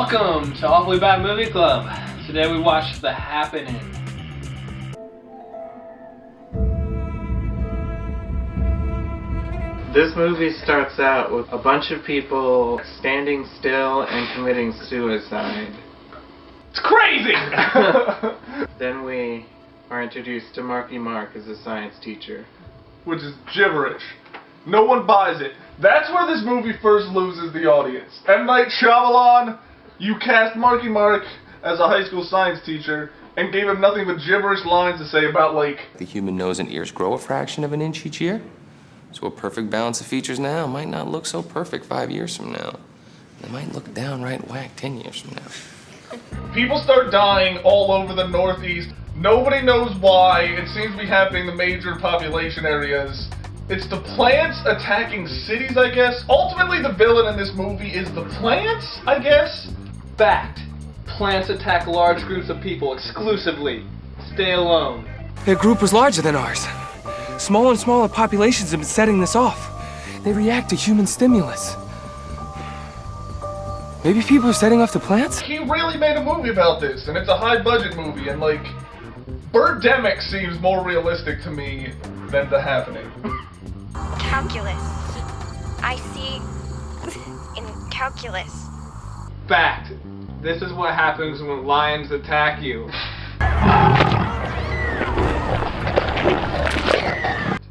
Welcome to Awfully Bad Movie Club. Today we watched The Happening. This movie starts out with a bunch of people standing still and committing suicide. It's crazy! Then we are introduced to Marky Mark as a science teacher. Which is gibberish. No one buys it. That's where this movie first loses the audience. M. Night Shyamalan, you cast Marky Mark as a high school science teacher and gave him nothing but gibberish lines to say about, like... The human nose and ears grow a fraction of an inch each year. So a perfect balance of features now might not look so perfect 5 years from now. They might look downright whack 10 years from now. People start dying all over the Northeast. Nobody knows why. It seems to be happening in the major population areas. It's the plants attacking cities, I guess. Ultimately, the villain in this movie is the plants, I guess. Fact. Plants attack large groups of people exclusively. Stay alone. Their group was larger than ours. Smaller and smaller populations have been setting this off. They react to human stimulus. Maybe people are setting off the plants? He really made a movie about this, and it's a high-budget movie, and, like, Birdemic seems more realistic to me than The Happening. Calculus. I see in calculus. Fact. This is what happens when lions attack you.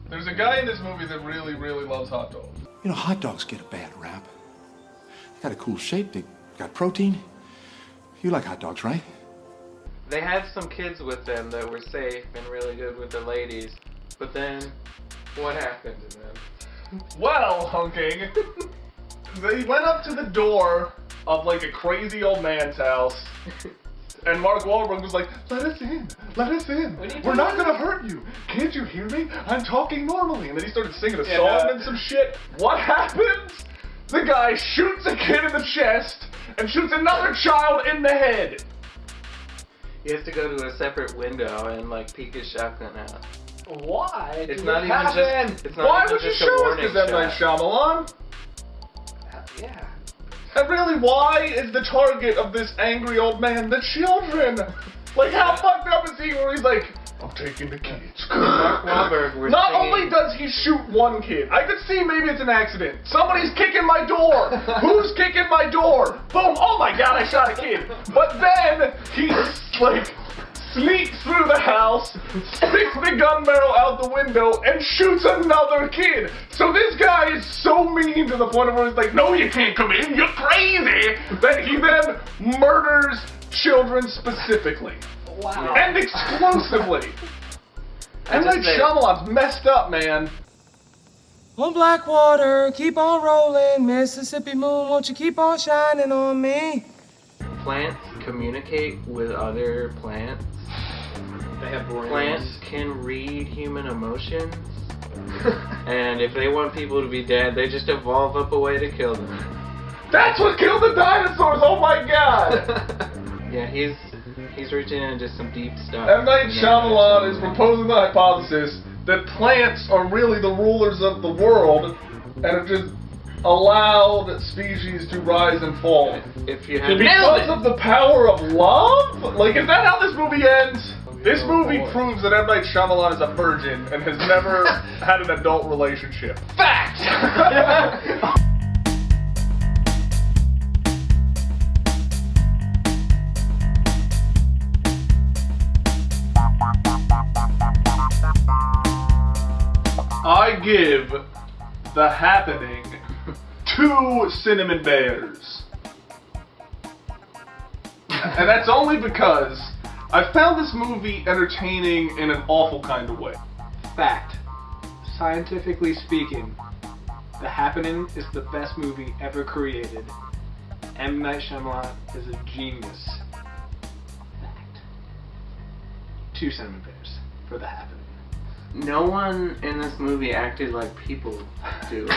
There's a guy in this movie that really, really loves hot dogs. You know, hot dogs get a bad rap. They got a cool shape, they got protein. You like hot dogs, right? They had some kids with them that were safe and really good with the ladies. But then, what happened to them? Well, hunking, they went up to the door of, like, a crazy old man's house, and Mark Wahlberg was like, let us in, we're not gonna hurt you, can't you hear me, I'm talking normally, and then he started singing a song and some shit. What happens? The guy shoots a kid in the chest, and shoots another child in the head. He has to go to a separate window and, like, peek his shotgun out. Why? It's not even just. It's not Why even would you just a show us warning this M. Night shot. Shyamalan? Yeah. And really, why is the target of this angry old man the children? Like, how fucked up is he where he's like, I'm taking the kids. Mark Wahlberg, we're Not singing. only does he shoot one kid, I could see maybe it's an accident. Somebody's kicking my door. Who's kicking my door? Boom, oh my god, I shot a kid. But then, he, like, sneaks through the house, sticks the gun barrel out the window, and shoots another kid. So this guy is so mean to the point where he's like, no, you can't come in, you're crazy, that he then murders children specifically. Wow. And exclusively. M. Night Shyamalan's messed up, man. On Blackwater, keep on rolling. Mississippi moon, won't you keep on shining on me? Plants communicate with other plants. They have brains. Plants can read human emotions. And if they want people to be dead, they just evolve up a way to kill them. That's what killed the dinosaurs, oh my god! Yeah, he's reaching into some deep stuff. M. Night Shyamalan is proposing the hypothesis that plants are really the rulers of the world and have just allowed species to rise and fall. If you had Because of the power of love? Like, is that how this movie ends? This movie proves that M. Night Shyamalan is a virgin and has never had an adult relationship. Fact! I give The Happening 2 cinnamon bears. And that's only because I found this movie entertaining in an awful kind of way. Fact. Scientifically speaking, The Happening is the best movie ever created. M. Night Shyamalan is a genius. Fact. 2 cinnamon bears for The Happening. No one in this movie acted like people do.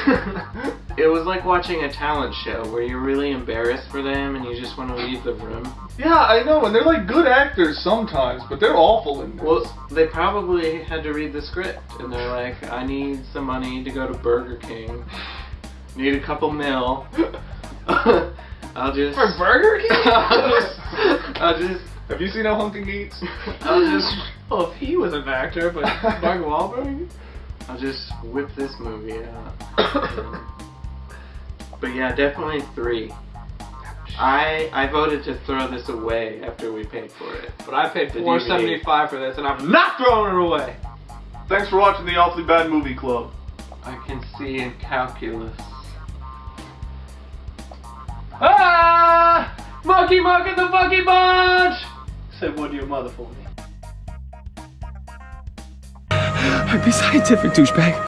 It was like watching a talent show where you're really embarrassed for them and you just want to leave the room. Yeah, I know, and they're like good actors sometimes, but they're awful in this. Well, they probably had to read the script and they're like, I need some money to go to Burger King. Need a couple mil. I'll just. For Burger King? I'll just. Have you seen how Hunkin eats? I'll just. Well, if he was an actor, but Mark Wahlberg? I'll just whip this movie out. But yeah, definitely 3. I voted to throw this away after we paid for it. But I paid The $4.75 for this, and I'm not throwing it away. Thanks for watching the Awfully Bad Movie Club. I can see in calculus. Ah! Monkey Mark and the Funky Bunch! Said what to your mother for me. I'd be scientific, douchebag.